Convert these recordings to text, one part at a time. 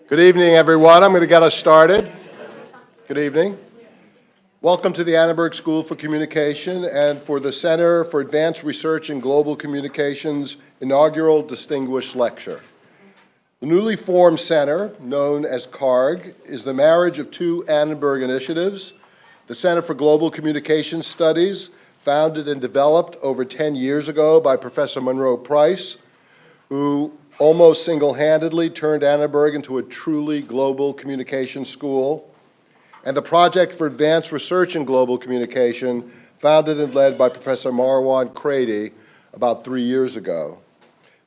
Good evening, everyone. I'm going to get us started. Good evening. Welcome to the Annenberg School for Communication and for the Center for Advanced Research in Global Communications inaugural distinguished lecture. The newly formed center, known as CARG, is the marriage of two Annenberg initiatives: the Center for Global Communication Studies, founded and developed over 10 years ago by Professor Monroe Price, who almost single-handedly turned Annenberg into a truly global communication school, and the Project for Advanced Research in Global Communication, founded and led by Professor Marwan Crady about 3 years ago.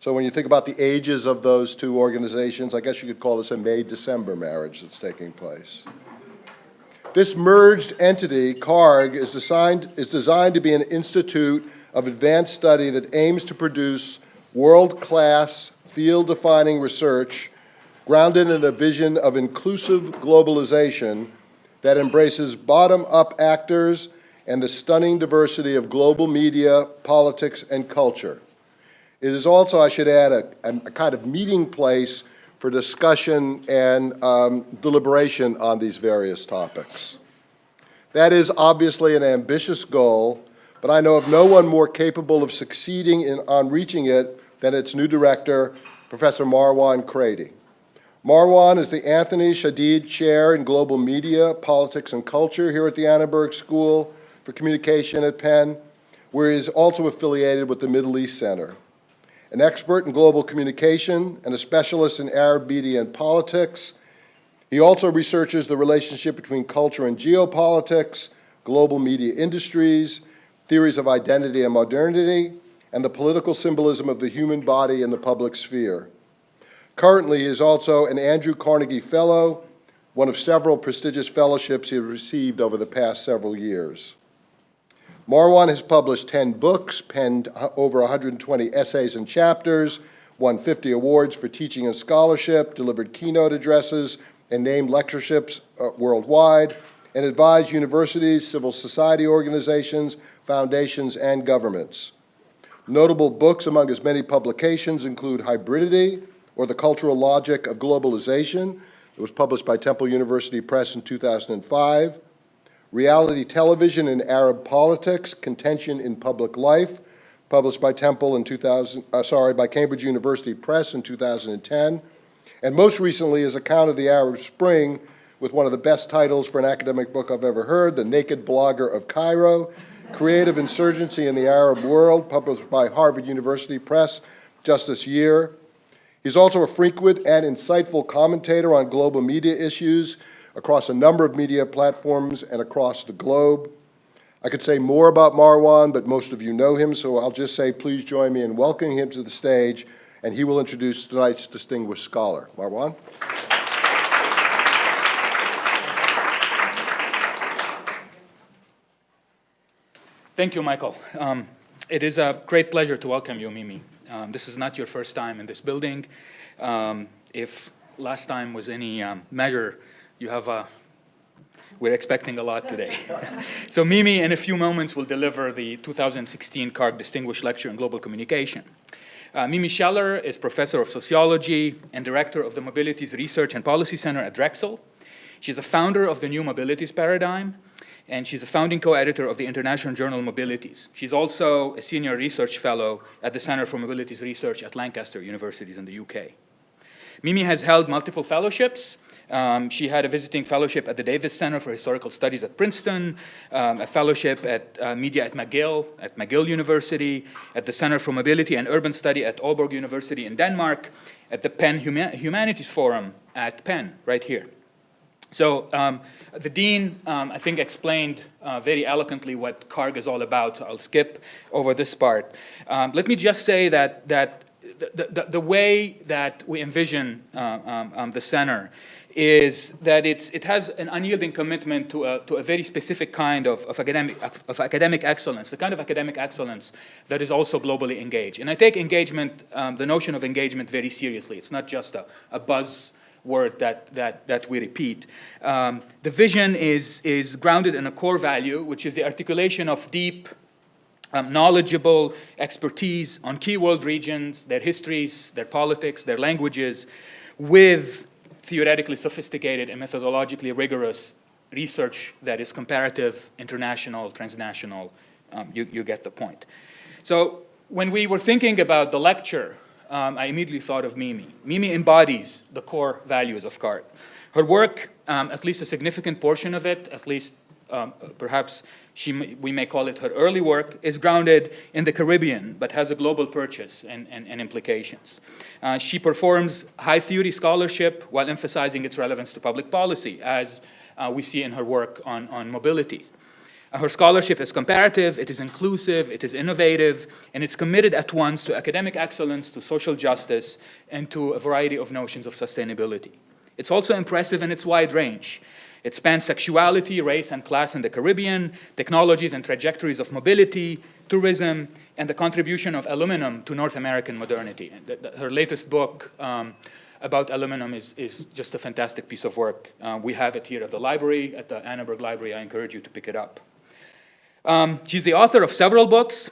So when you think about the ages of those two organizations, I guess you could call this a May-December marriage that's taking place. This merged entity, CARG, is designed to be an institute of advanced study that aims to produce world-class, field-defining research grounded in a vision of inclusive globalization that embraces bottom-up actors and the stunning diversity of global media, politics, and culture. It is also, I should add, a kind of meeting place for discussion and deliberation on these various topics. That is obviously an ambitious goal, but I know of no one more capable of succeeding on reaching it than its new director, Professor Marwan Crady. Marwan is the Anthony Shadid Chair in Global Media, Politics, and Culture here at the Annenberg School for Communication at Penn, where he is also affiliated with the Middle East Center. An expert in global communication and a specialist in Arab media and politics, he also researches the relationship between culture and geopolitics, global media industries, theories of identity and modernity, and the political symbolism of the human body in the public sphere. Currently, he is also an Andrew Carnegie Fellow, one of several prestigious fellowships he has received over the past several years. Marwan has published 10 books, penned over 120 essays and chapters, won 50 awards for teaching and scholarship, delivered keynote addresses, and named lectureships worldwide, and advised universities, civil society organizations, foundations, and governments. Notable books among his many publications include Hybridity, or the Cultural Logic of Globalization. It was published by Temple University Press in 2005. Reality Television in Arab Politics, Contention in Public Life, published by by Cambridge University Press in 2010. And most recently, his account of the Arab Spring, with one of the best titles for an academic book I've ever heard, The Naked Blogger of Cairo, Creative Insurgency in the Arab World, published by Harvard University Press just this year. He's also a frequent and insightful commentator on global media issues across a number of media platforms and across the globe. I could say more about Marwan, but most of you know him, so I'll just say please join me in welcoming him to the stage, and he will introduce tonight's distinguished scholar. Marwan? Thank you, Michael. It is a great pleasure to welcome you, Mimi. This is not your first time in this building. If last time was any measure, we're expecting a lot today. So Mimi, in a few moments, will deliver the 2016 CARG Distinguished Lecture in Global Communication. Mimi Scheller is Professor of Sociology and Director of the Mobilities Research and Policy Center at Drexel. She's a founder of the New Mobilities Paradigm, and she's a founding co-editor of the International Journal Mobilities. She's also a senior research fellow at the Center for Mobilities Research at Lancaster University in the UK. Mimi has held multiple fellowships. She had a visiting fellowship at the Davis Center for Historical Studies at Princeton, a fellowship at Media at McGill University, at the Center for Mobility and Urban Study at Aalborg University in Denmark, at the Penn Humanities Forum at Penn, right here. So the dean, I think, explained very eloquently what CARG is all about, so I'll skip over this part. Let me just say that the way that we envision the center is that it has an unyielding commitment to a very specific kind of academic excellence, the kind of academic excellence that is also globally engaged. And I take engagement, the notion of engagement, very seriously. It's not just a buzz word that we repeat. The vision is grounded in a core value, which is the articulation of deep, knowledgeable expertise on key world regions, their histories, their politics, their languages, with theoretically sophisticated and methodologically rigorous research that is comparative, international, transnational. You get the point. So when we were thinking about the lecture, I immediately thought of Mimi. Mimi embodies the core values of CARG. Her work, at least a significant portion of it, at least perhaps we may call it her early work, is grounded in the Caribbean, but has a global purchase and implications. She performs high theory scholarship while emphasizing its relevance to public policy, as we see in her work on mobility. Her scholarship is comparative, it is inclusive, it is innovative, and it's committed at once to academic excellence, to social justice, and to a variety of notions of sustainability. It's also impressive in its wide range. It spans sexuality, race, and class in the Caribbean, technologies and trajectories of mobility, tourism, and the contribution of aluminum to North American modernity. Her latest book about aluminum is just a fantastic piece of work. We have it here at the library, at the Annenberg Library. I encourage you to pick it up. She's the author of several books,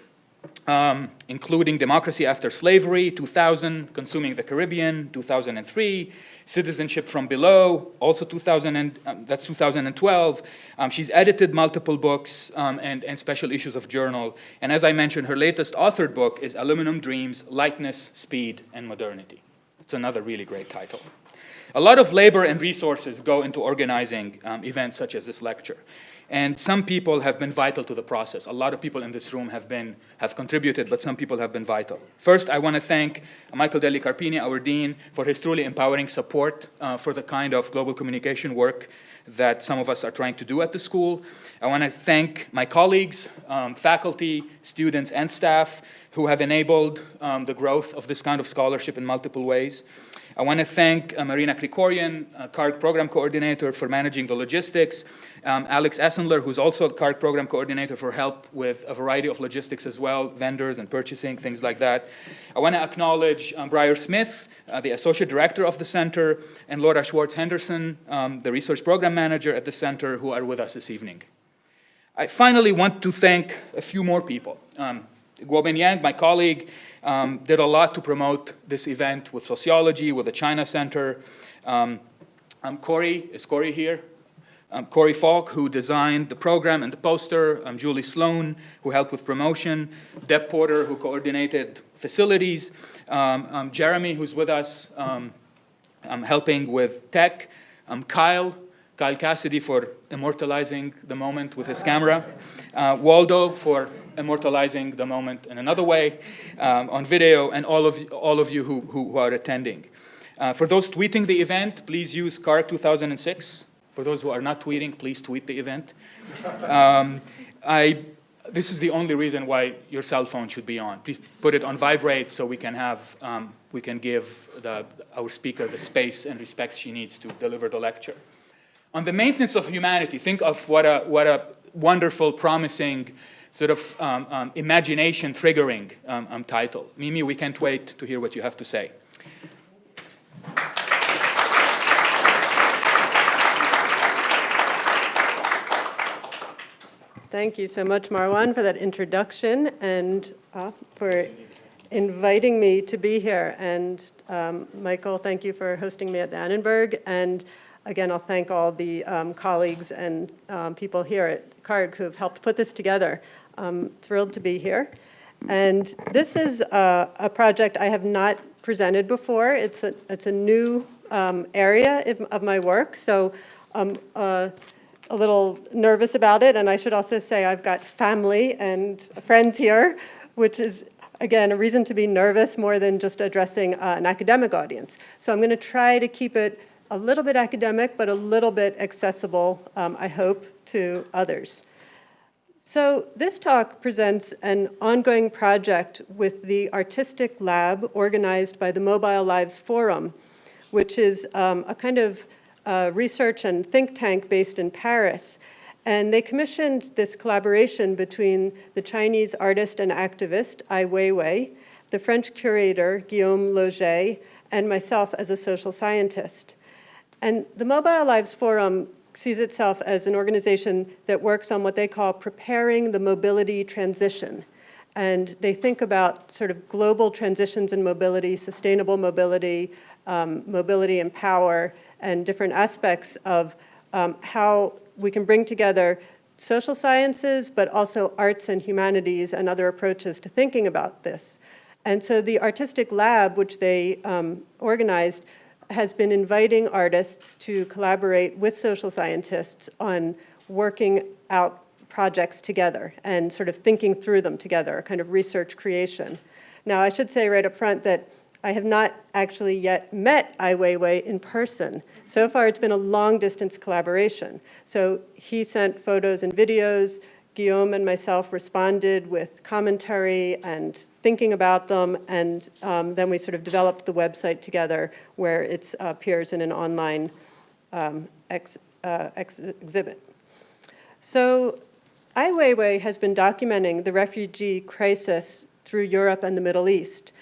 including Democracy After Slavery, 2000, Consuming the Caribbean, 2003, Citizenship from Below, also 2012. She's edited multiple books and special issues of journal. And as I mentioned, her latest authored book is Aluminum Dreams, Lightness, Speed, and Modernity. It's another really great title. A lot of labor and resources go into organizing events such as this lecture. And some people have been vital to the process. A lot of people in this room have contributed, but some people have been vital. First, I want to thank Michael Deli Carpini, our dean, for his truly empowering support for the kind of global communication work that some of us are trying to do at the school. I want to thank my colleagues, faculty, students, and staff who have enabled the growth of this kind of scholarship in multiple ways. I want to thank Marina Krikorian, CARG Program Coordinator, for managing the logistics, Alex Essenler, who's also a CARG Program Coordinator, for help with a variety of logistics as well, vendors and purchasing, things like that. I want to acknowledge Briar Smith, the Associate Director of the Center, and Laura Schwartz-Henderson, the Research Program Manager at the Center, who are with us this evening. I finally want to thank a few more people. JiaBin Yang, my colleague, did a lot to promote this event with sociology, with the China Center. Corey, is Corey here? Corey Falk, who designed the program and the poster. Julie Sloan, who helped with promotion. Deb Porter, who coordinated facilities. Jeremy, who's with us, helping with tech. Kyle Cassidy, for immortalizing the moment with his camera. Waldo, for immortalizing the moment in another way on video, and all of you who are attending. For those tweeting the event, please use CARG 2006. For those who are not tweeting, please tweet the event. This is the only reason why your cell phone should be on. Please put it on vibrate so we can give our speaker the space and respect she needs to deliver the lecture. On the maintenance of humanity, think of what a wonderful, promising, sort of imagination-triggering title. Mimi, we can't wait to hear what you have to say. Thank you so much, Marwan, for that introduction and for inviting me to be here. And Michael, thank you for hosting me at the Annenberg. And again, I'll thank all the colleagues and people here at CARG who have helped put this together. I'm thrilled to be here. And this is a project I have not presented before. It's a new area of my work, so I'm a little nervous about it. And I should also say I've got family and friends here, which is, again, a reason to be nervous more than just addressing an academic audience. So I'm going to try to keep it a little bit academic, but a little bit accessible, I hope, to others. So this talk presents an ongoing project with the Artistic Lab organized by the Mobile Lives Forum, which is a kind of research and think tank based in Paris. And they commissioned this collaboration between the Chinese artist and activist Ai Weiwei, the French curator Guillaume Loget, and myself as a social scientist. And the Mobile Lives Forum sees itself as an organization that works on what they call preparing the mobility transition. And they think about sort of global transitions in mobility, sustainable mobility, mobility and power, and different aspects of how we can bring together social sciences, but also arts and humanities and other approaches to thinking about this. And so the artistic lab, which they organized, has been inviting artists to collaborate with social scientists on working out projects together and sort of thinking through them together, a kind of research creation. Now, I should say right up front that I have not actually yet met Ai Weiwei in person. So far, it's been a long-distance collaboration. So he sent photos and videos. Guillaume and myself responded with commentary and thinking about them, and then we sort of developed the website together where it appears in an online exhibit. So Ai Weiwei has been documenting the refugee crisis through Europe and the Middle East.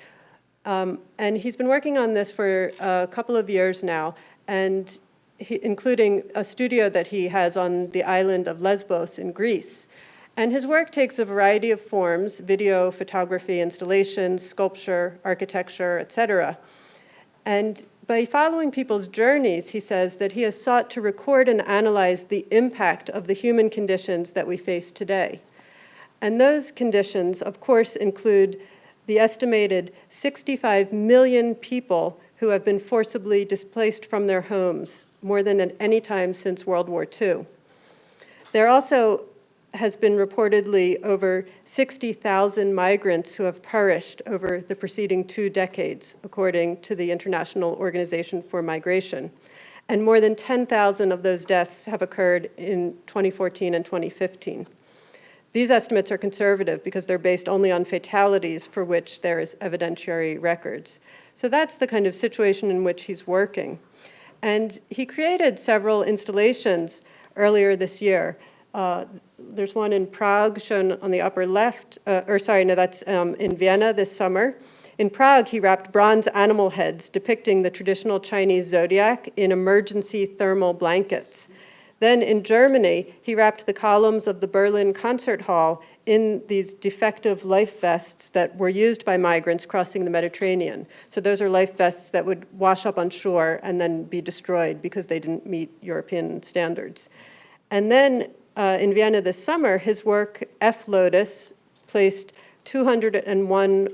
And he's been working on this for a couple of years now, and including a studio that he has on the island of Lesbos in Greece. And his work takes a variety of forms: video, photography, installations, sculpture, architecture, etc. And by following people's journeys, he says that he has sought to record and analyze the impact of the human conditions that we face today. And those conditions, of course, include the estimated 65 million people who have been forcibly displaced from their homes, more than at any time since World War II. There also has been reportedly over 60,000 migrants who have perished over the preceding 2 decades, according to the International Organization for Migration. And more than 10,000 of those deaths have occurred in 2014 and 2015. These estimates are conservative because they're based only on fatalities for which there is evidentiary records. So that's the kind of situation in which he's working. And he created several installations earlier this year. There's one in Prague shown on the upper left, that's in Vienna this summer. In Prague, he wrapped bronze animal heads depicting the traditional Chinese zodiac in emergency thermal blankets. Then in Germany, he wrapped the columns of the Berlin Concert Hall in these defective life vests that were used by migrants crossing the Mediterranean. So those are life vests that would wash up on shore and then be destroyed because they didn't meet European standards. And then in Vienna this summer, his work, F. Lotus, placed 201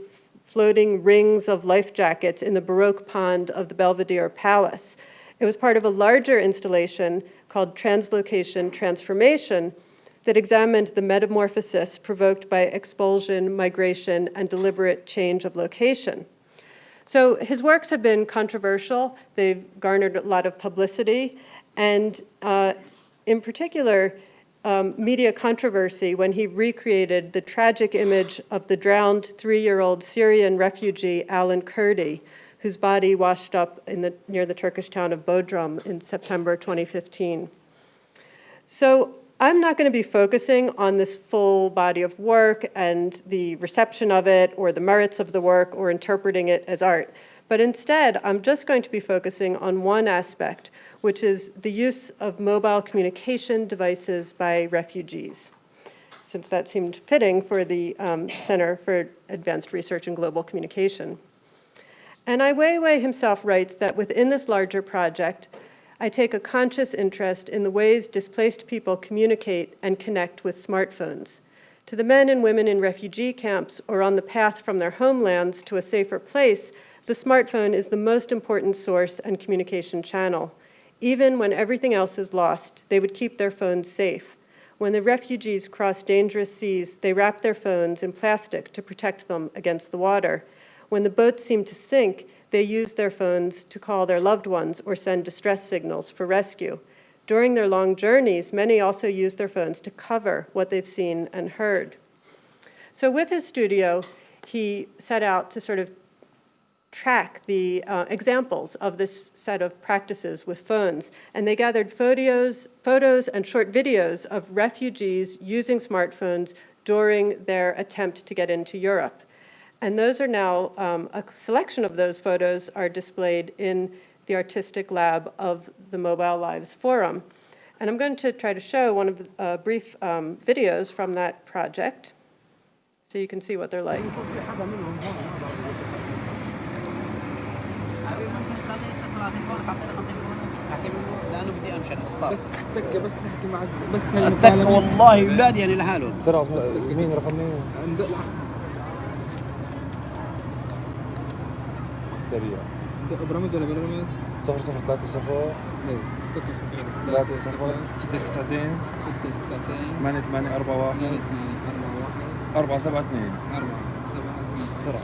floating rings of life jackets in the Baroque pond of the Belvedere Palace. It was part of a larger installation called Translocation Transformation that examined the metamorphosis provoked by expulsion, migration, and deliberate change of location. So his works have been controversial. They've garnered a lot of publicity, and in particular, media controversy when he recreated the tragic image of the drowned 3-year-old Syrian refugee Alan Kurdi, whose body washed up near the Turkish town of Bodrum in September 2015. So I'm not going to be focusing on this full body of work and the reception of it or the merits of the work or interpreting it as art. But instead, I'm just going to be focusing on one aspect, which is the use of mobile communication devices by refugees, since that seemed fitting for the Center for Advanced Research in Global Communication. And Ai Weiwei himself writes that within this larger project, I take a conscious interest in the ways displaced people communicate and connect with smartphones. To the men and women in refugee camps or on the path from their homelands to a safer place, the smartphone is the most important source and communication channel. Even when everything else is lost, they would keep their phones safe. When the refugees cross dangerous seas, they wrap their phones in plastic to protect them against the water. When the boats seem to sink, they use their phones to call their loved ones or send distress signals for rescue. During their long journeys, many also use their phones to cover what they've seen and heard. So with his studio, he set out to sort of track the examples of this set of practices with phones. And they gathered photos and short videos of refugees using smartphones during their attempt to get into Europe. And those are now, a selection of those photos are displayed in the artistic lab of the Mobile Lives Forum. And I'm going to try to show one of the brief videos from that project so you can see what they're like. لانه بدي امشي انا بس تكه بس نحكي مع بس هي التك المكالمة والله اولادي يعني لحالهم. بسرعة مين رقم مين؟ ندق سريع ندق برمز ولا بلا رمز؟ 0030 ايه 0 30 692 8 8 4 1 4 7 2 بسرعة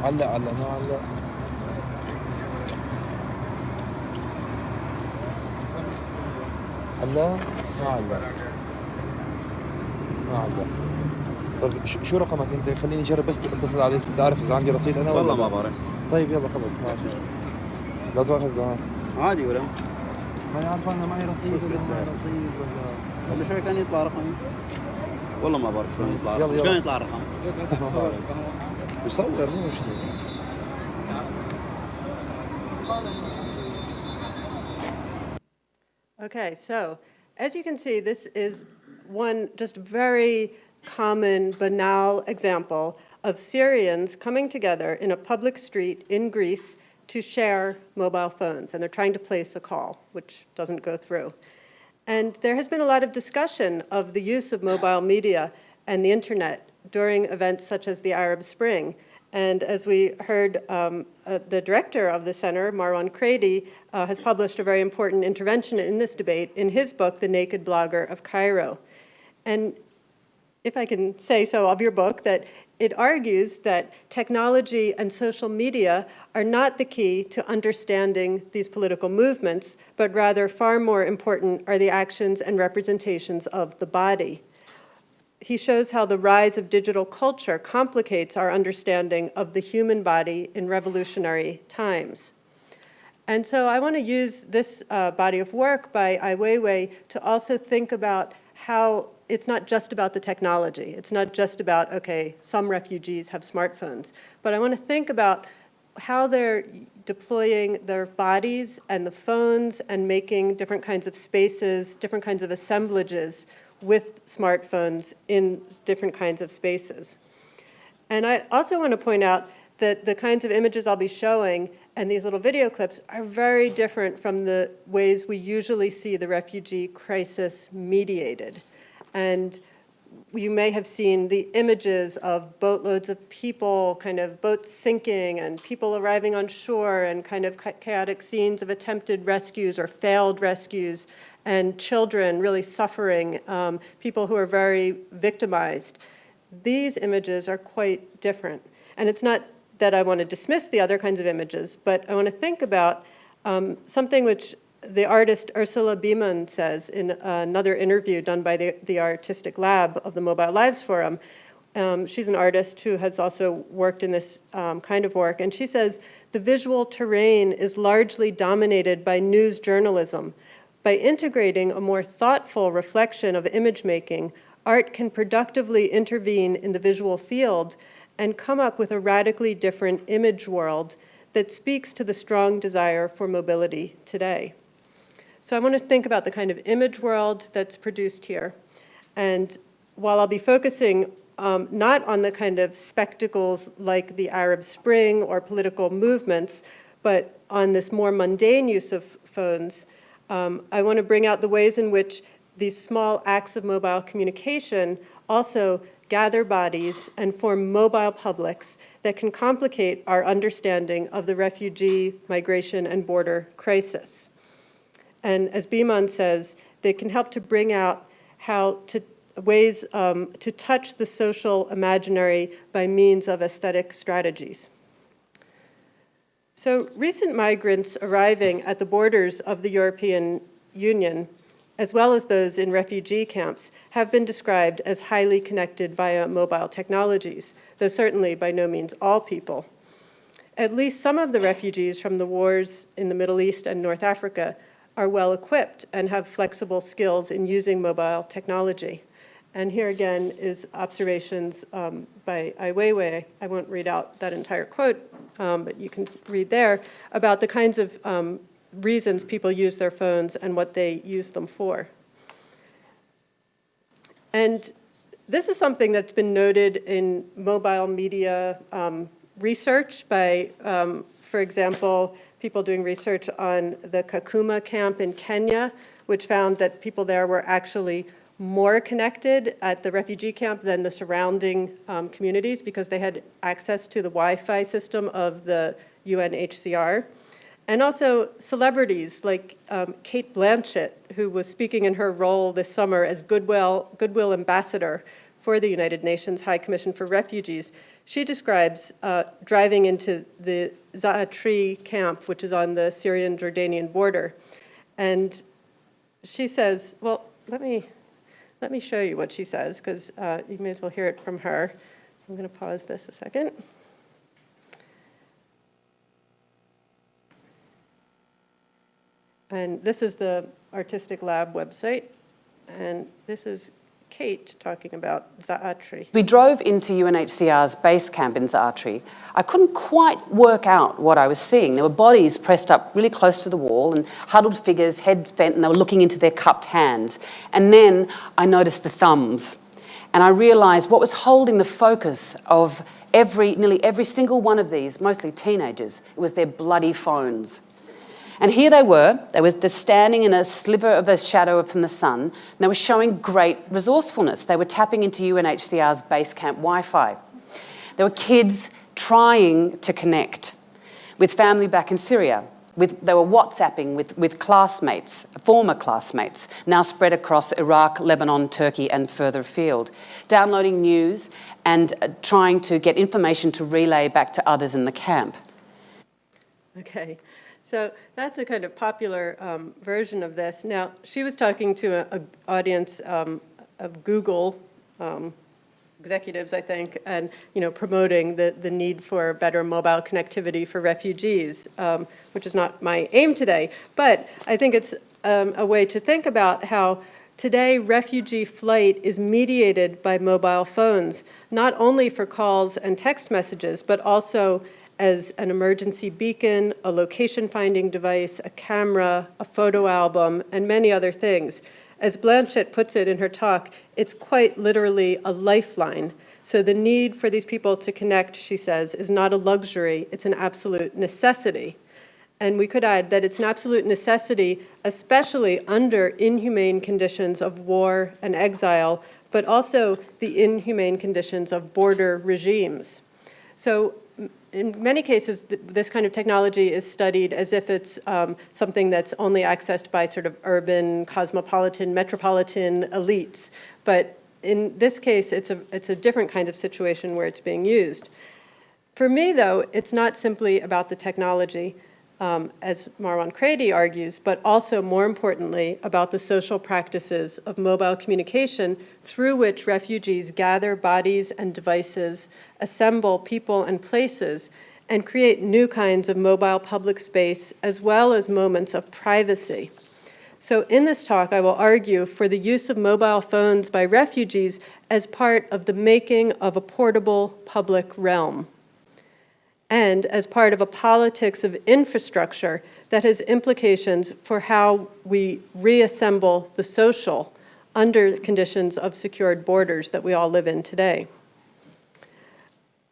علق ما علق علق ما علق طيب شو رقمك انت؟ خليني اجرب بس اتصل عليك بدي اعرف اذا عندي رصيد انا ولا والله لا. ما بعرف. طيب يلا خلص ماشي لا تواخذ عادي ولا ما يعرف انا معي رصيد صفر ولا معي ثلاثة. رصيد ولا قبل شوي كان يطلع رقمي. والله ما بعرف شلون يطلع يلا، رقمي. يلا. شلون يطلع الرقم؟ بيصور مو شنو Okay, so as you can see, this is one just very common, banal example of Syrians coming together in a public street in Greece to share mobile phones. And they're trying to place a call, which doesn't go through. And there has been a lot of discussion of the use of mobile media and the internet during events such as the Arab Spring. And as we heard, the director of the center, Marwan Crady, has published a very important intervention in this debate in his book, The Naked Blogger of Cairo. And if I can say so of your book, that it argues that technology and social media are not the key to understanding these political movements, but rather far more important are the actions and representations of the body. He shows how the rise of digital culture complicates our understanding of the human body in revolutionary times. And so I want to use this body of work by Ai Weiwei to also think about how it's not just about the technology. It's not just about, okay, some refugees have smartphones. But I want to think about how they're deploying their bodies and the phones and making different kinds of spaces, different kinds of assemblages with smartphones in different kinds of spaces. And I also want to point out that the kinds of images I'll be showing and these little video clips are very different from the ways we usually see the refugee crisis mediated. And you may have seen the images of boatloads of people, kind of boats sinking and people arriving on shore and kind of chaotic scenes of attempted rescues or failed rescues and children really suffering, people who are very victimized. These images are quite different. And it's not that I want to dismiss the other kinds of images, but I want to think about something which the artist Ursula Biemann says in another interview done by the Artistic Lab of the Mobile Lives Forum. She's an artist who has also worked in this kind of work, and she says, the visual terrain is largely dominated by news journalism. By integrating a more thoughtful reflection of image making, art can productively intervene in the visual field and come up with a radically different image world that speaks to the strong desire for mobility today. So I want to think about the kind of image world that's produced here. And while I'll be focusing not on the kind of spectacles like the Arab Spring or political movements, but on this more mundane use of phones, I want to bring out the ways in which these small acts of mobile communication also gather bodies and form mobile publics that can complicate our understanding of the refugee, migration, and border crisis. And as Biemann says, they can help to bring out ways to touch the social imaginary by means of aesthetic strategies. So recent migrants arriving at the borders of the European Union, as well as those in refugee camps, have been described as highly connected via mobile technologies, though certainly by no means all people. At least some of the refugees from the wars in the Middle East and North Africa are well equipped and have flexible skills in using mobile technology. And here again is observations by Ai Weiwei. I won't read out that entire quote, but you can read there about the kinds of reasons people use their phones and what they use them for. And this is something that's been noted in mobile media research by, for example, people doing research on the Kakuma camp in Kenya, which found that people there were actually more connected at the refugee camp than the surrounding communities because they had access to the Wi-Fi system of the UNHCR. And also celebrities like Kate Blanchett, who was speaking in her role this summer as Goodwill Ambassador for the United Nations High Commission for Refugees. She describes driving into the Zaatari camp, which is on the Syrian-Jordanian border. And she says, well, let me show you what she says, because you may as well hear it from her. So I'm going to pause this a second. And this is the Artistic Lab website, and this is Kate talking about Zaatari. We drove into UNHCR's base camp in Zaatari. I couldn't quite work out what I was seeing. There were bodies pressed up really close to the wall and huddled figures, heads bent, and they were looking into their cupped hands. And then I noticed the thumbs, and I realized what was holding the focus of nearly every single one of these, mostly teenagers. It was their bloody phones. And here they were standing in a sliver of the shadow from the sun, and they were showing great resourcefulness. They were tapping into UNHCR's base camp Wi-Fi. There were kids trying to connect with family back in Syria. They were WhatsApping with classmates, former classmates, now spread across Iraq, Lebanon, Turkey, and further afield, downloading news and trying to get information to relay back to others in the camp. Okay. So that's a kind of popular version of this. Now, she was talking to an audience of Google executives, I think, and promoting the need for better mobile connectivity for refugees, which is not my aim today. But I think it's a way to think about how today refugee flight is mediated by mobile phones, not only for calls and text messages, but also as an emergency beacon, a location finding device, a camera, a photo album, and many other things. As Blanchett puts it in her talk, it's quite literally a lifeline. So the need for these people to connect, she says, is not a luxury, it's an absolute necessity. And we could add that it's an absolute necessity, especially under inhumane conditions of war and exile, but also the inhumane conditions of border regimes. So in many cases, this kind of technology is studied as if it's something that's only accessed by sort of urban, cosmopolitan, metropolitan elites. But in this case, it's a different kind of situation where it's being used. For me, though, it's not simply about the technology, as Marwan Crady argues, but also, more importantly, about the social practices of mobile communication through which refugees gather bodies and devices, assemble people and places, and create new kinds of mobile public space, as well as moments of privacy. So in this talk, I will argue for the use of mobile phones by refugees as part of the making of a portable public realm, and as part of a politics of infrastructure that has implications for how we reassemble the social under conditions of secured borders that we all live in today.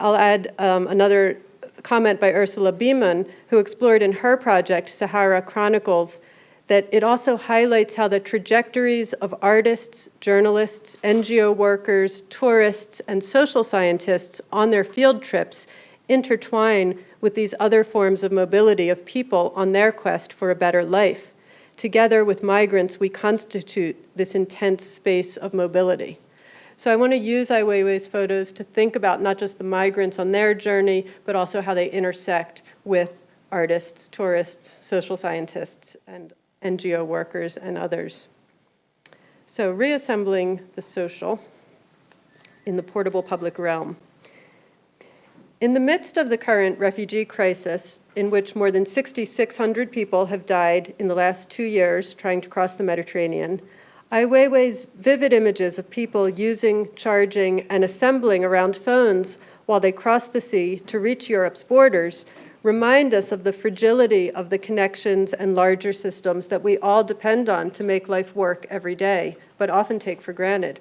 I'll add another comment by Ursula Beeman, who explored in her project, Sahara Chronicles, that it also highlights how the trajectories of artists, journalists, NGO workers, tourists, and social scientists on their field trips intertwine with these other forms of mobility of people on their quest for a better life. Together with migrants, we constitute this intense space of mobility. So I want to use Ai Weiwei's photos to think about not just the migrants on their journey, but also how they intersect with artists, tourists, social scientists, and NGO workers and others. So reassembling the social in the portable public realm. In the midst of the current refugee crisis, in which more than 6,600 people have died in the last 2 years trying to cross the Mediterranean, Ai Weiwei's vivid images of people using, charging, and assembling around phones while they cross the sea to reach Europe's borders remind us of the fragility of the connections and larger systems that we all depend on to make life work every day, but often take for granted.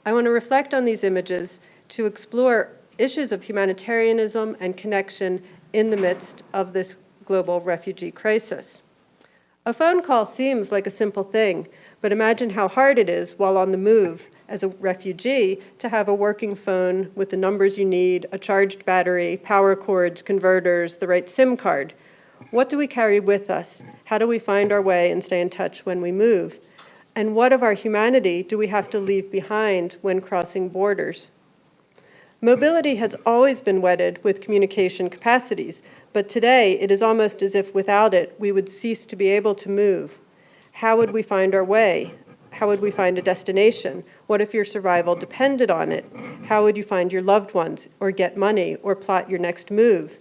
I want to reflect on these images to explore issues of humanitarianism and connection in the midst of this global refugee crisis. A phone call seems like a simple thing, but imagine how hard it is while on the move as a refugee to have a working phone with the numbers you need, a charged battery, power cords, converters, the right SIM card. What do we carry with us? How do we find our way and stay in touch when we move? And what of our humanity do we have to leave behind when crossing borders? Mobility has always been wedded with communication capacities, but today it is almost as if without it we would cease to be able to move. How would we find our way? How would we find a destination? What if your survival depended on it? How would you find your loved ones, or get money, or plot your next move?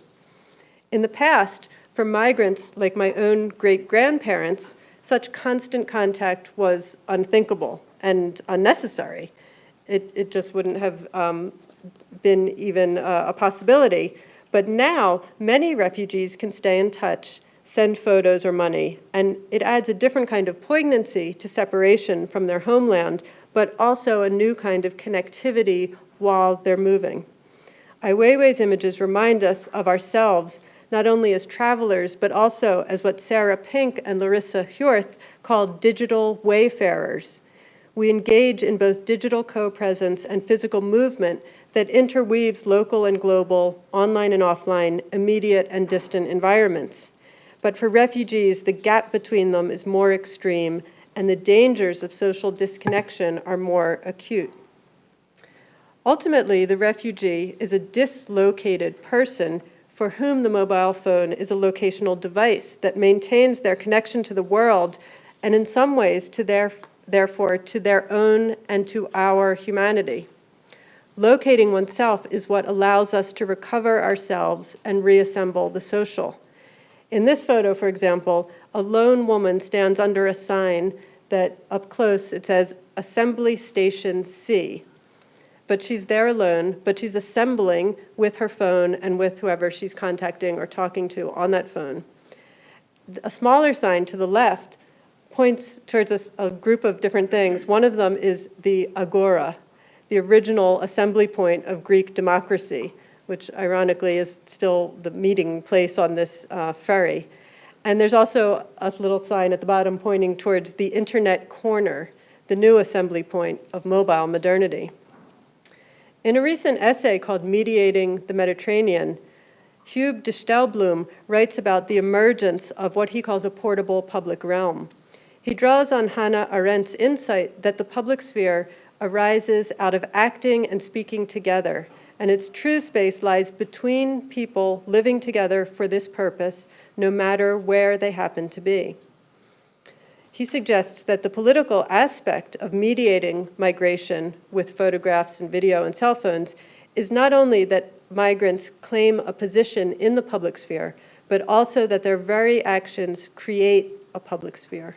In the past, for migrants like my own great-grandparents, such constant contact was unthinkable and unnecessary. It just wouldn't have been even a possibility. But now, many refugees can stay in touch, send photos or money, and it adds a different kind of poignancy to separation from their homeland, but also a new kind of connectivity while they're moving. Ai Weiwei's images remind us of ourselves, not only as travelers, but also as what Sarah Pink and Larissa Hjorth called digital wayfarers. We engage in both digital co-presence and physical movement that interweaves local and global, online and offline, immediate and distant environments. But for refugees, the gap between them is more extreme, and the dangers of social disconnection are more acute. Ultimately, the refugee is a dislocated person for whom the mobile phone is a locational device that maintains their connection to the world and in some ways therefore to their own and to our humanity. Locating oneself is what allows us to recover ourselves and reassemble the social. In this photo, for example, a lone woman stands under a sign that up close it says Assembly Station C. But she's there alone, but she's assembling with her phone and with whoever she's contacting or talking to on that phone. A smaller sign to the left points towards a group of different things. One of them is the agora, the original assembly point of Greek democracy, which ironically is still the meeting place on this ferry. And there's also a little sign at the bottom pointing towards the internet corner, the new assembly point of mobile modernity. In a recent essay called Mediating the Mediterranean, Hugh de Stelbloem writes about the emergence of what he calls a portable public realm. He draws on Hannah Arendt's insight that the public sphere arises out of acting and speaking together, and its true space lies between people living together for this purpose, no matter where they happen to be. He suggests that the political aspect of mediating migration with photographs and video and cell phones is not only that migrants claim a position in the public sphere, but also that their very actions create a public sphere.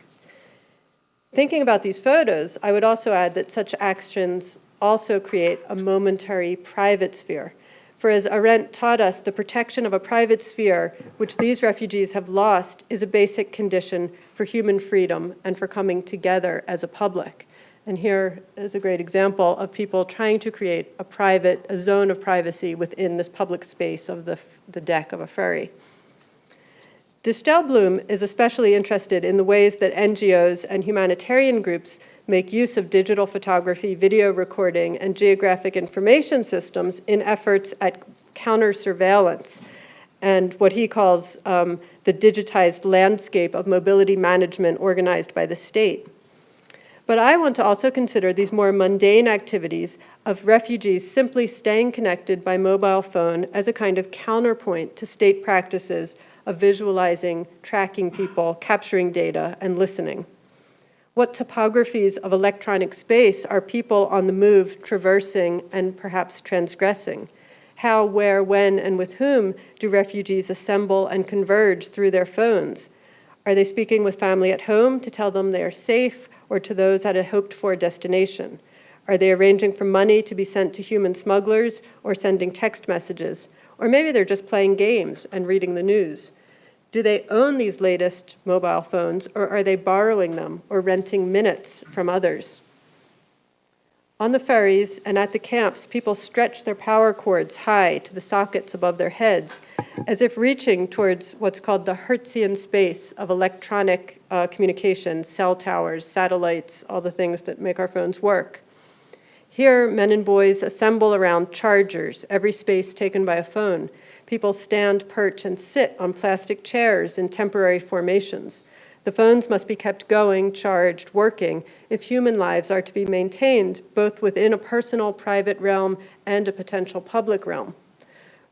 Thinking about these photos, I would also add that such actions also create a momentary private sphere. For as Arendt taught us, the protection of a private sphere, which these refugees have lost, is a basic condition for human freedom and for coming together as a public. And here is a great example of people trying to create a zone of privacy within this public space of the deck of a ferry. De Stelbloem is especially interested in the ways that NGOs and humanitarian groups make use of digital photography, video recording, and geographic information systems in efforts at counter-surveillance and what he calls the digitized landscape of mobility management organized by the state. But I want to also consider these more mundane activities of refugees simply staying connected by mobile phone as a kind of counterpoint to state practices of visualizing, tracking people, capturing data, and listening. What topographies of electronic space are people on the move traversing and perhaps transgressing? How, where, when, and with whom do refugees assemble and converge through their phones? Are they speaking with family at home to tell them they are safe, or to those at a hoped-for destination? Are they arranging for money to be sent to human smugglers or sending text messages? Or maybe they're just playing games and reading the news. Do they own these latest mobile phones, or are they borrowing them or renting minutes from others? On the ferries and at the camps, people stretch their power cords high to the sockets above their heads, as if reaching towards what's called the Hertzian space of electronic communications, cell towers, satellites, all the things that make our phones work. Here, men and boys assemble around chargers, every space taken by a phone. People stand, perch, and sit on plastic chairs in temporary formations. The phones must be kept going, charged, working, if human lives are to be maintained, both within a personal, private realm and a potential public realm.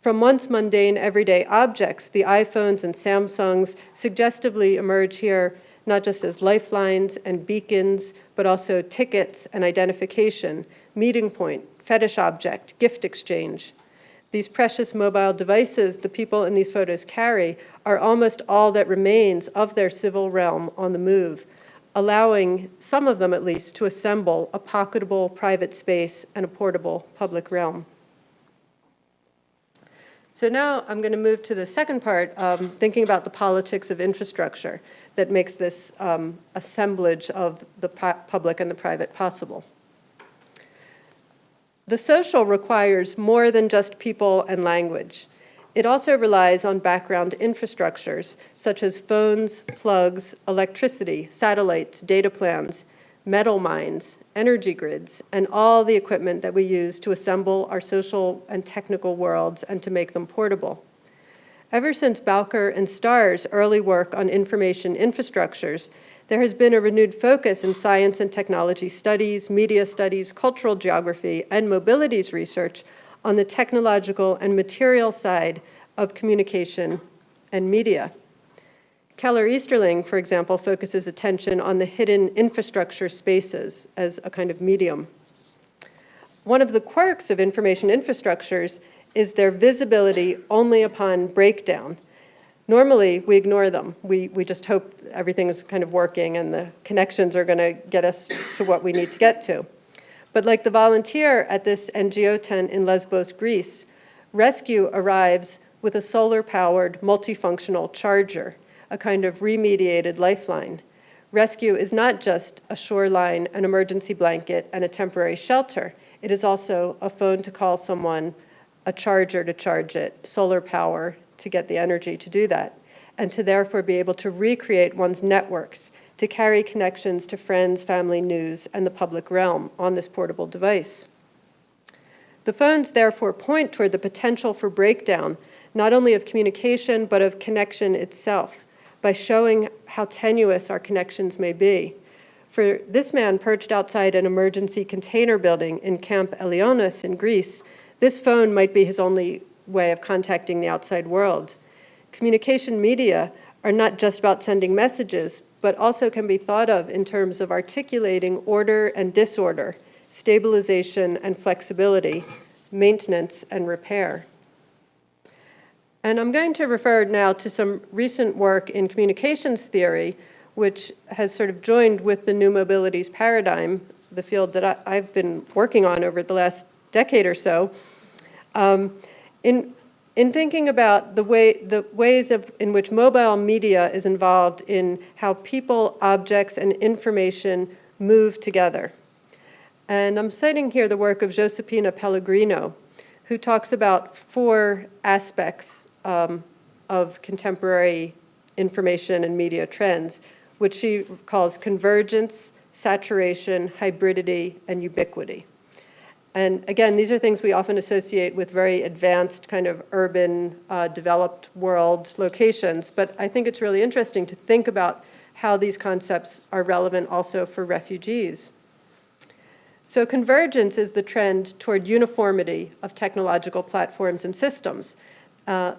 From once mundane, everyday objects, the iPhones and Samsungs suggestively emerge here not just as lifelines and beacons, but also tickets and identification, meeting point, fetish object, gift exchange. These precious mobile devices the people in these photos carry are almost all that remains of their civil realm on the move, allowing some of them at least to assemble a pocketable private space and a portable public realm. So now I'm going to move to the second part, thinking about the politics of infrastructure that makes this assemblage of the public and the private possible. The social requires more than just people and language. It also relies on background infrastructures, such as phones, plugs, electricity, satellites, data plans, metal mines, energy grids, and all the equipment that we use to assemble our social and technical worlds and to make them portable. Ever since Bowker and Starr's early work on information infrastructures, there has been a renewed focus in science and technology studies, media studies, cultural geography, and mobilities research on the technological and material side of communication and media. Keller Easterling, for example, focuses attention on the hidden infrastructure spaces as a kind of medium. One of the quirks of information infrastructures is their visibility only upon breakdown. Normally, we ignore them. We just hope everything is kind of working and the connections are going to get us to what we need to get to. But like the volunteer at this NGO tent in Lesbos, Greece, rescue arrives with a solar-powered, multifunctional charger, a kind of remediated lifeline. Rescue is not just a shoreline, an emergency blanket, and a temporary shelter. It is also a phone to call someone, a charger to charge it, solar power to get the energy to do that, and to therefore be able to recreate one's networks, to carry connections to friends, family, news, and the public realm on this portable device. The phones therefore point toward the potential for breakdown, not only of communication, but of connection itself, by showing how tenuous our connections may be. For this man perched outside an emergency container building in Camp Elionis in Greece, this phone might be his only way of contacting the outside world. Communication media are not just about sending messages, but also can be thought of in terms of articulating order and disorder, stabilization and flexibility, maintenance and repair. And I'm going to refer now to some recent work in communications theory, which has sort of joined with the new mobilities paradigm, the field that I've been working on over the last decade or so. In thinking about the ways in which mobile media is involved in how people, objects, and information move together. And I'm citing here the work of Josepina Pellegrino, who talks about 4 aspects of contemporary information and media trends, which she calls convergence, saturation, hybridity, and ubiquity. And again, these are things we often associate with very advanced kind of urban, developed world locations, but I think it's really interesting to think about how these concepts are relevant also for refugees. So convergence is the trend toward uniformity of technological platforms and systems,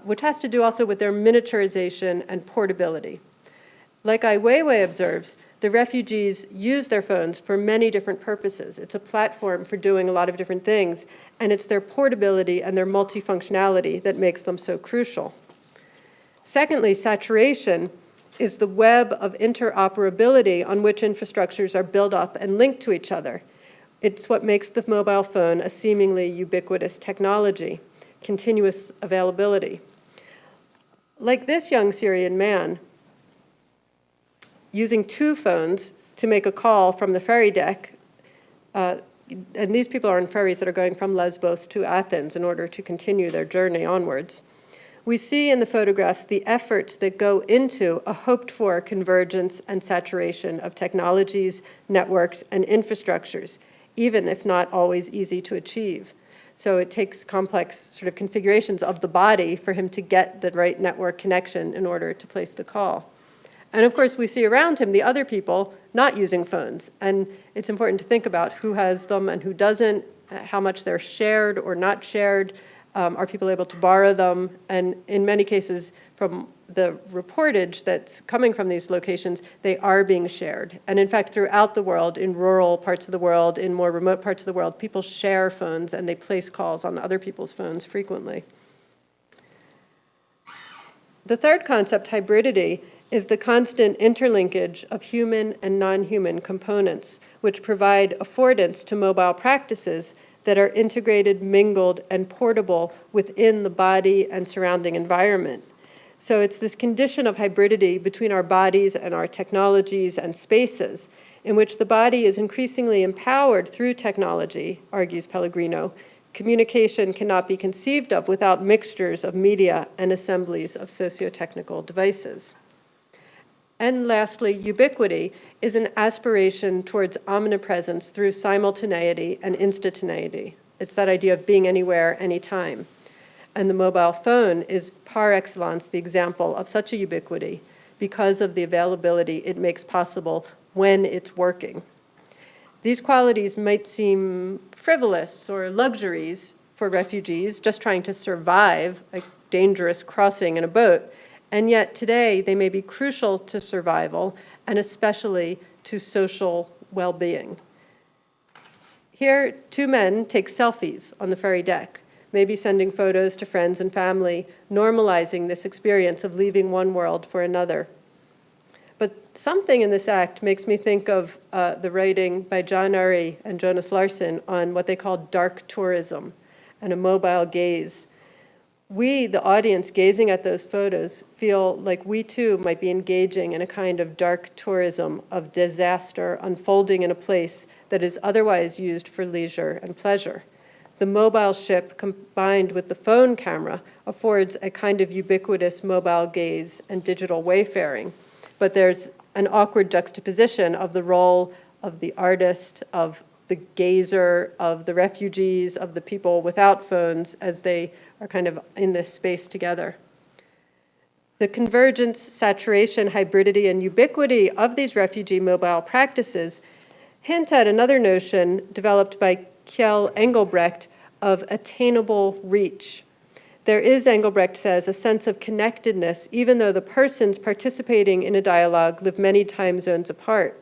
which has to do also with their miniaturization and portability. Like Ai Weiwei observes, the refugees use their phones for many different purposes. It's a platform for doing a lot of different things, and it's their portability and their multifunctionality that makes them so crucial. Secondly, saturation is the web of interoperability on which infrastructures are built up and linked to each other. It's what makes the mobile phone a seemingly ubiquitous technology, continuous availability. Like this young Syrian man, using 2 phones to make a call from the ferry deck, and these people are on ferries that are going from Lesbos to Athens in order to continue their journey onwards. We see in the photographs the efforts that go into a hoped-for convergence and saturation of technologies, networks, and infrastructures, even if not always easy to achieve. So it takes complex sort of configurations of the body for him to get the right network connection in order to place the call. And of course, we see around him the other people not using phones. And it's important to think about who has them and who doesn't, how much they're shared or not shared. Are people able to borrow them? And in many cases, from the reportage that's coming from these locations, they are being shared. And in fact, throughout the world, in rural parts of the world, in more remote parts of the world, people share phones and they place calls on other people's phones frequently. The third concept, hybridity, is the constant interlinkage of human and non-human components, which provide affordance to mobile practices that are integrated, mingled, and portable within the body and surrounding environment. So it's this condition of hybridity between our bodies and our technologies and spaces, in which the body is increasingly empowered through technology, argues Pellegrino. Communication cannot be conceived of without mixtures of media and assemblies of socio-technical devices. And lastly, ubiquity is an aspiration towards omnipresence through simultaneity and instantaneity. It's that idea of being anywhere, anytime. And the mobile phone is par excellence the example of such a ubiquity because of the availability it makes possible when it's working. These qualities might seem frivolous or luxuries for refugees just trying to survive a dangerous crossing in a boat. And yet today, they may be crucial to survival and especially to social well-being. Here, two men take selfies on the ferry deck, maybe sending photos to friends and family, normalizing this experience of leaving one world for another. But something in this act makes me think of the writing by John Urry and Jonas Larsson on what they call dark tourism and a mobile gaze. We, the audience gazing at those photos, feel like we too might be engaging in a kind of dark tourism of disaster unfolding in a place that is otherwise used for leisure and pleasure. The mobile ship combined with the phone camera affords a kind of ubiquitous mobile gaze and digital wayfaring. But there's an awkward juxtaposition of the role of the artist, of the gazer, of the refugees, of the people without phones as they are kind of in this space together. The convergence, saturation, hybridity, and ubiquity of these refugee mobile practices hint at another notion developed by Kjell Engelbrecht of attainable reach. There is, Engelbrecht says, a sense of connectedness even though the persons participating in a dialogue live many time zones apart.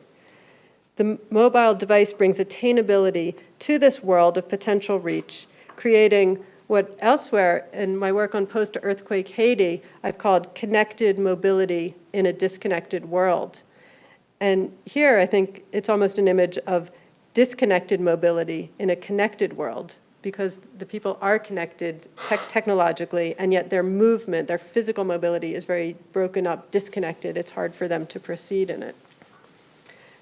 The mobile device brings attainability to this world of potential reach, creating what elsewhere in my work on post-earthquake Haiti, I've called connected mobility in a disconnected world. And here I think it's almost an image of disconnected mobility in a connected world because the people are connected technologically and yet their movement, their physical mobility is very broken up, disconnected. It's hard for them to proceed in it.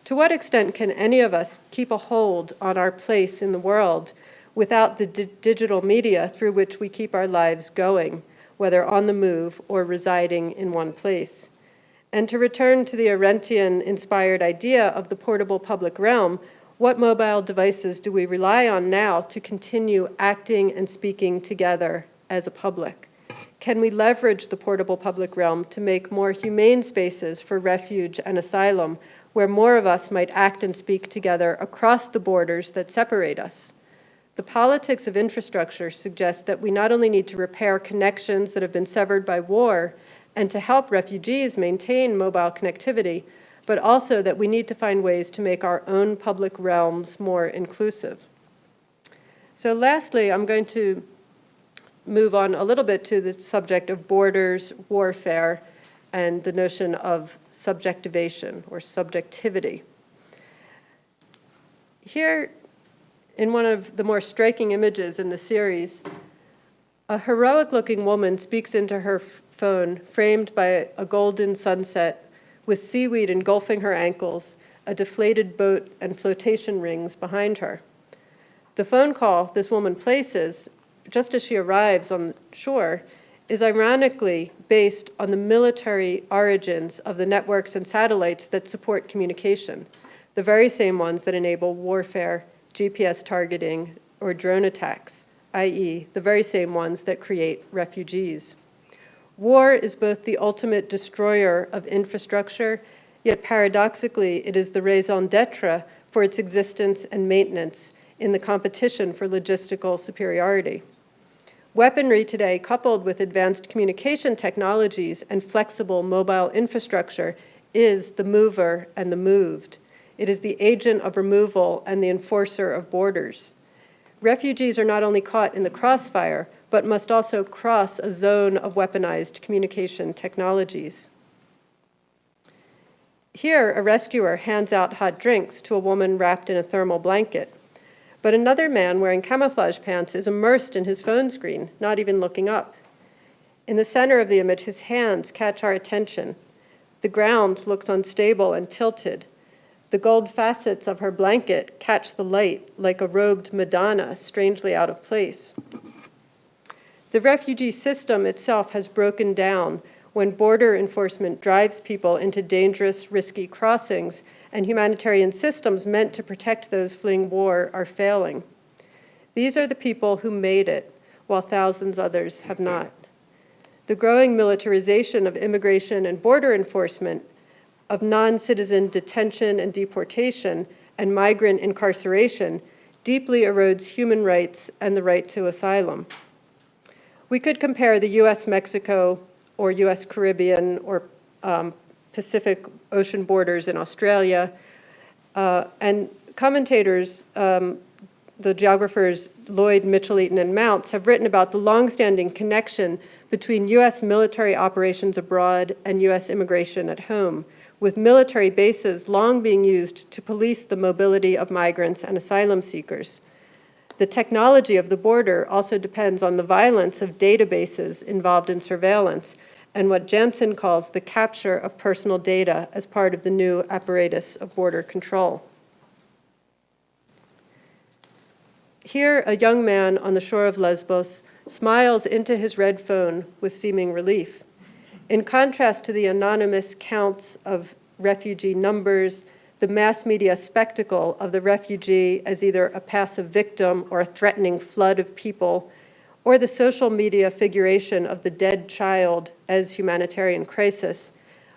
To what extent can any of us keep a hold on our place in the world without the digital media through which we keep our lives going, whether on the move or residing in one place? And to return to the Arendtian-inspired idea of the portable public realm, what mobile devices do we rely on now to continue acting and speaking together as a public? Can we leverage the portable public realm to make more humane spaces for refuge and asylum, where more of us might act and speak together across the borders that separate us? The politics of infrastructure suggests that we not only need to repair connections that have been severed by war and to help refugees maintain mobile connectivity, but also that we need to find ways to make our own public realms more inclusive. So lastly, I'm going to move on a little bit to the subject of borders, warfare, and the notion of subjectivation or subjectivity. Here, in one of the more striking images in the series, a heroic-looking woman speaks into her phone, framed by a golden sunset with seaweed engulfing her ankles, a deflated boat, and flotation rings behind her. The phone call this woman places, just as she arrives on shore, is ironically based on the military origins of the networks and satellites that support communication, the very same ones that enable warfare, GPS targeting, or drone attacks, i.e., the very same ones that create refugees. War is both the ultimate destroyer of infrastructure, yet paradoxically, it is the raison d'etre for its existence and maintenance in the competition for logistical superiority. Weaponry today, coupled with advanced communication technologies and flexible mobile infrastructure, is the mover and the moved. It is the agent of removal and the enforcer of borders. Refugees are not only caught in the crossfire, but must also cross a zone of weaponized communication technologies. Here, a rescuer hands out hot drinks to a woman wrapped in a thermal blanket. But another man wearing camouflage pants is immersed in his phone screen, not even looking up. In the center of the image, his hands catch our attention. The ground looks unstable and tilted. The gold facets of her blanket catch the light like a robed Madonna, strangely out of place. The refugee system itself has broken down when border enforcement drives people into dangerous, risky crossings, and humanitarian systems meant to protect those fleeing war are failing. These are the people who made it, while thousands others have not. The growing militarization of immigration and border enforcement, of non-citizen detention and deportation, and migrant incarceration deeply erodes human rights and the right to asylum. We could compare the US-Mexico or US-Caribbean or Pacific Ocean borders in Australia, and commentators, the geographers Lloyd, Mitchell, Eaton, and Mounts have written about the longstanding connection between US military operations abroad and US immigration at home, with military bases long being used to police the mobility of migrants and asylum seekers. The technology of the border also depends on the violence of databases involved in surveillance and what Jansen calls the capture of personal data as part of the new apparatus of border control. Here, a young man on the shore of Lesbos smiles into his red phone with seeming relief. In contrast to the anonymous counts of refugee numbers, the mass media spectacle of the refugee as either a passive victim or a threatening flood of people, or the social media figuration of the dead child as humanitarian crisis,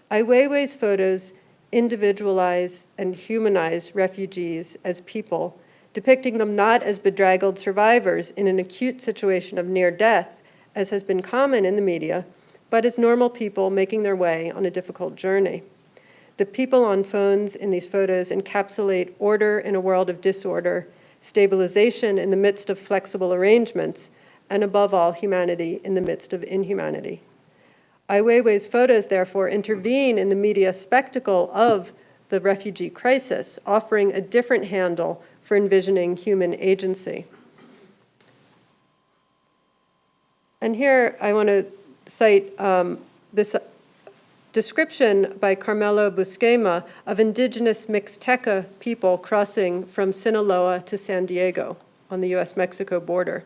Ai Weiwei's photos individualize and humanize refugees as people, depicting them not as bedraggled survivors in an acute situation of near death, as has been common in the media, but as normal people making their way on a difficult journey. The people on phones in these photos encapsulate order in a world of disorder, stabilization in the midst of flexible arrangements, and above all, humanity in the midst of inhumanity. Ai Weiwei's photos, therefore, intervene in the media spectacle of the refugee crisis, offering a different handle for envisioning human agency. And here I want to cite this description by Carmelo Busquema of indigenous Mixteca people crossing from Sinaloa to San Diego on the US-Mexico border.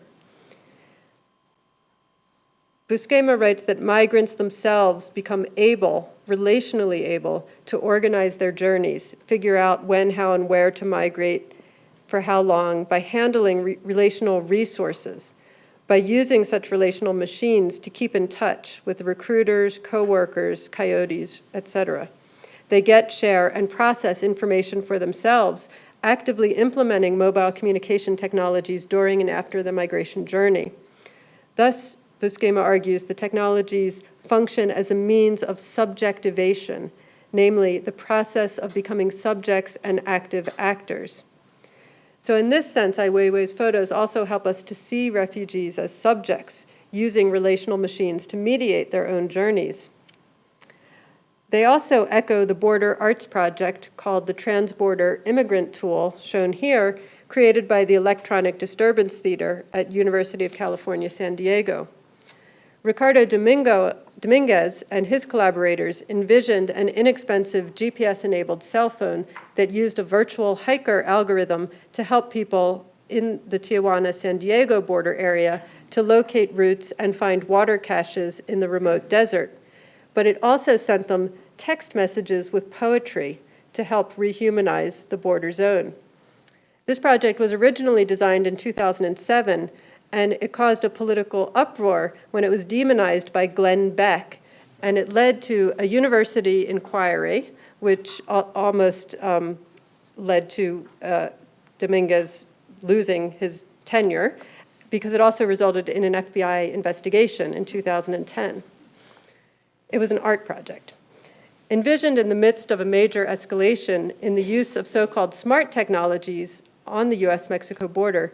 Busquema writes that migrants themselves become able, relationally able, to organize their journeys, figure out when, how, and where to migrate, for how long, by handling relational resources, by using such relational machines to keep in touch with recruiters, co-workers, coyotes, etc. They get, share, and process information for themselves, actively implementing mobile communication technologies during and after the migration journey. Thus, Busquema argues the technologies function as a means of subjectivation, namely the process of becoming subjects and active actors. So in this sense, Ai Weiwei's photos also help us to see refugees as subjects using relational machines to mediate their own journeys. They also echo the border arts project called the Transborder Immigrant Tool, shown here, created by the Electronic Disturbance Theater at University of California, San Diego. Ricardo Dominguez and his collaborators envisioned an inexpensive GPS-enabled cell phone that used a virtual hiker algorithm to help people in the Tijuana-San Diego border area to locate routes and find water caches in the remote desert. But it also sent them text messages with poetry to help rehumanize the border zone. This project was originally designed in 2007, and it caused a political uproar when it was demonized by Glenn Beck, and it led to a university inquiry, which almost led to Dominguez losing his tenure, because it also resulted in an FBI investigation in 2010. It was an art project. Envisioned in the midst of a major escalation in the use of so-called smart technologies on the US-Mexico border,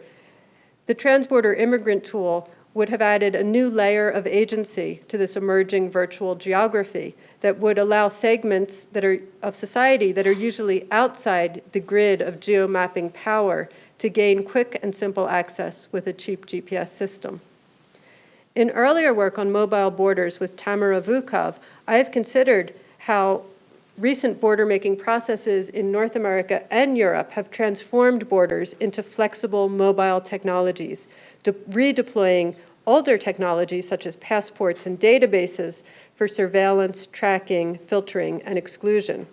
the transborder immigrant tool would have added a new layer of agency to this emerging virtual geography that would allow segments of society that are usually outside the grid of geomapping power to gain quick and simple access with a cheap GPS system. In earlier work on mobile borders with Tamara Vukov, I have considered how recent border-making processes in North America and Europe have transformed borders into flexible mobile technologies, redeploying older technologies such as passports and databases for surveillance, tracking, filtering, and exclusion.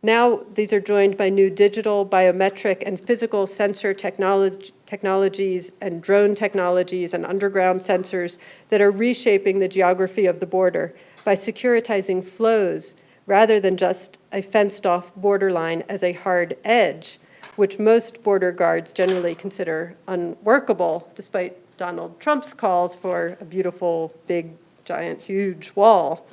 Now, these are joined by new digital, biometric, and physical sensor technologies and drone technologies and underground sensors that are reshaping the geography of the border by securitizing flows rather than just a fenced-off borderline as a hard edge, which most border guards generally consider unworkable, despite Donald Trump's calls for a beautiful, big, giant, huge wall.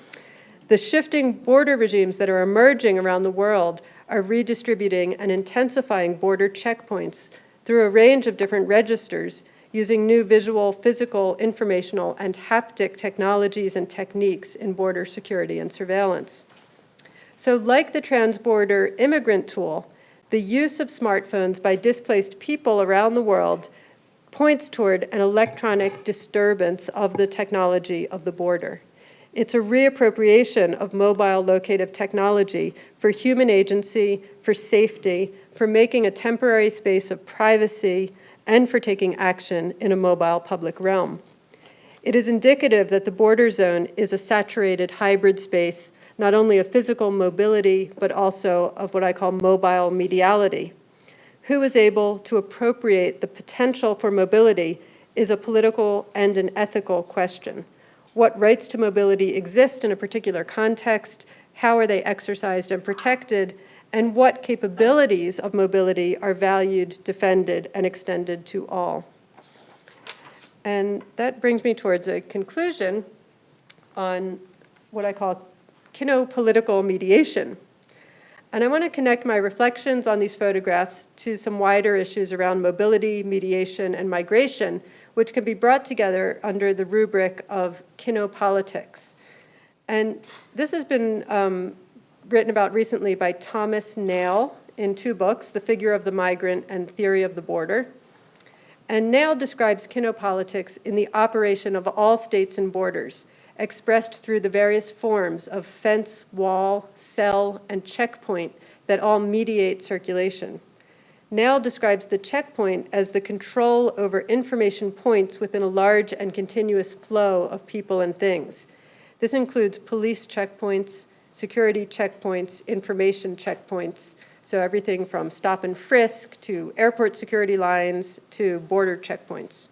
The shifting border regimes that are emerging around the world are redistributing and intensifying border checkpoints through a range of different registers using new visual, physical, informational, and haptic technologies and techniques in border security and surveillance. So like the transborder immigrant tool, the use of smartphones by displaced people around the world points toward an electronic disturbance of the technology of the border. It's a reappropriation of mobile locative technology for human agency, for safety, for making a temporary space of privacy, and for taking action in a mobile public realm. It is indicative that the border zone is a saturated hybrid space, not only of physical mobility, but also of what I call mobile mediality. Who is able to appropriate the potential for mobility is a political and an ethical question. What rights to mobility exist in a particular context? How are they exercised and protected? And what capabilities of mobility are valued, defended, and extended to all? And that brings me towards a conclusion on what I call kinopolitical mediation. And I want to connect my reflections on these photographs to some wider issues around mobility, mediation, and migration, which can be brought together under the rubric of kinopolitics. And this has been written about recently by Thomas Nail in 2 books, The Figure of the Migrant and Theory of the Border. And Nail describes kinopolitics in the operation of all states and borders, expressed through the various forms of fence, wall, cell, and checkpoint that all mediate circulation. Nail describes the checkpoint as the control over information points within a large and continuous flow of people and things. This includes police checkpoints, security checkpoints, information checkpoints, so everything from stop and frisk to airport security lines to border checkpoints.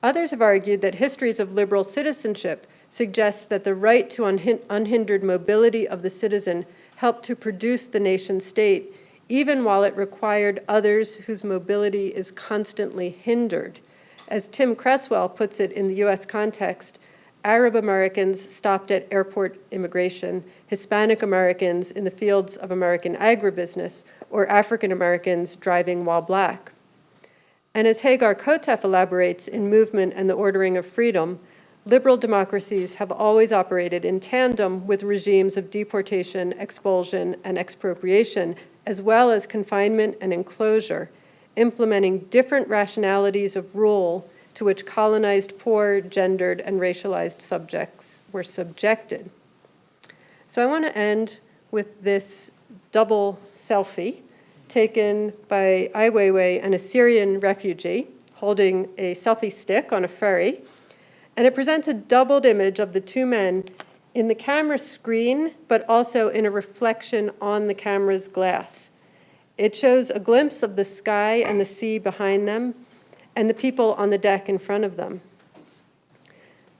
Others have argued that histories of liberal citizenship suggest that the right to unhindered mobility of the citizen helped to produce the nation state, even while it required others whose mobility is constantly hindered. As Tim Cresswell puts it in the US context, Arab Americans stopped at airport immigration, Hispanic Americans in the fields of American agribusiness, or African Americans driving while black. And as Hagar Kotef elaborates in Movement and the Ordering of Freedom, liberal democracies have always operated in tandem with regimes of deportation, expulsion, and expropriation, as well as confinement and enclosure, implementing different rationalities of rule to which colonized, poor, gendered, and racialized subjects were subjected. So I want to end with this double selfie taken by Ai Weiwei, an Assyrian refugee, holding a selfie stick on a ferry. And it presents a doubled image of the two men in the camera screen, but also in a reflection on the camera's glass. It shows a glimpse of the sky and the sea behind them, and the people on the deck in front of them.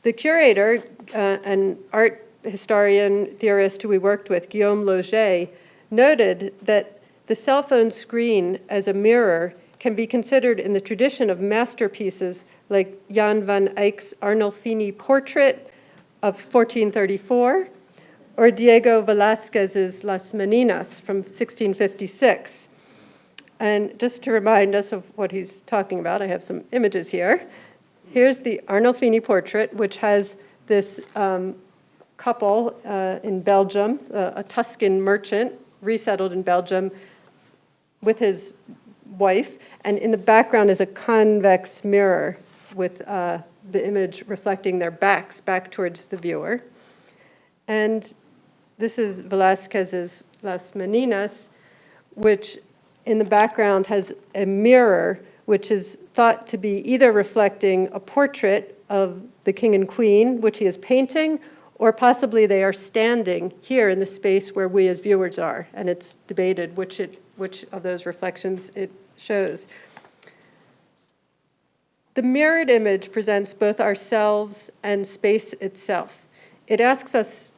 The curator, an art historian theorist who we worked with, Guillaume Loget, noted that the cell phone screen as a mirror can be considered in the tradition of masterpieces like Jan van Eyck's Arnolfini portrait of 1434, or Diego Velázquez's Las Meninas from 1656. And just to remind us of what he's talking about, I have some images here. Here's the Arnolfini portrait, which has this couple in Belgium, a Tuscan merchant resettled in Belgium with his wife, and in the background is a convex mirror with the image reflecting their backs back towards the viewer. And this is Velázquez's Las Meninas, which in the background has a mirror which is thought to be either reflecting a portrait of the king and queen, which he is painting, or possibly they are standing here in the space where we as viewers are, and it's debated which of those reflections it shows. The mirrored image presents both ourselves and space itself. It asks us,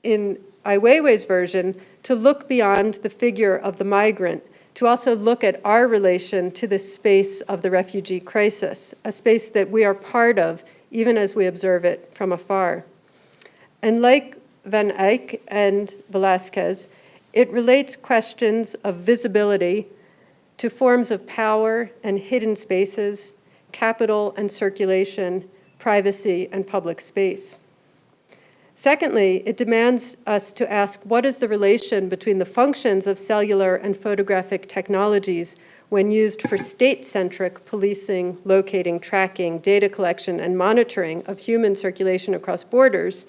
in Ai Weiwei's version, to look beyond the figure of the migrant, to also look at our relation to the space of the refugee crisis, a space that we are part of, even as we observe it from afar. And like Van Eyck and Velázquez, it relates questions of visibility to forms of power and hidden spaces, capital and circulation, privacy and public space. Secondly, it demands us to ask what is the relation between the functions of cellular and photographic technologies when used for state-centric policing, locating, tracking, data collection, and monitoring of human circulation across borders,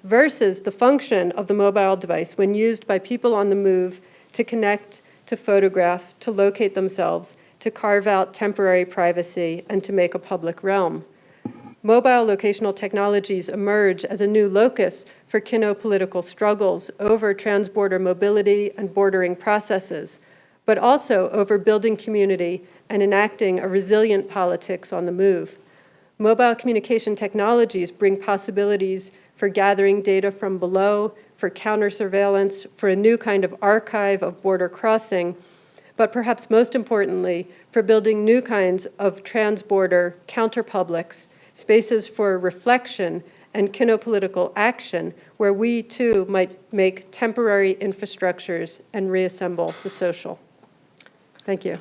versus the function of the mobile device when used by people on the move to connect, to photograph, to locate themselves, to carve out temporary privacy, and to make a public realm. Mobile locational technologies emerge as a new locus for kino-political struggles over transborder mobility and bordering processes, but also over building community and enacting a resilient politics on the move. Mobile communication technologies bring possibilities for gathering data from below, for counter-surveillance, for a new kind of archive of border crossing, but perhaps most importantly, for building new kinds of transborder counterpublics, spaces for reflection and kino-political action, where we too might make temporary infrastructures and reassemble the social. Thank you.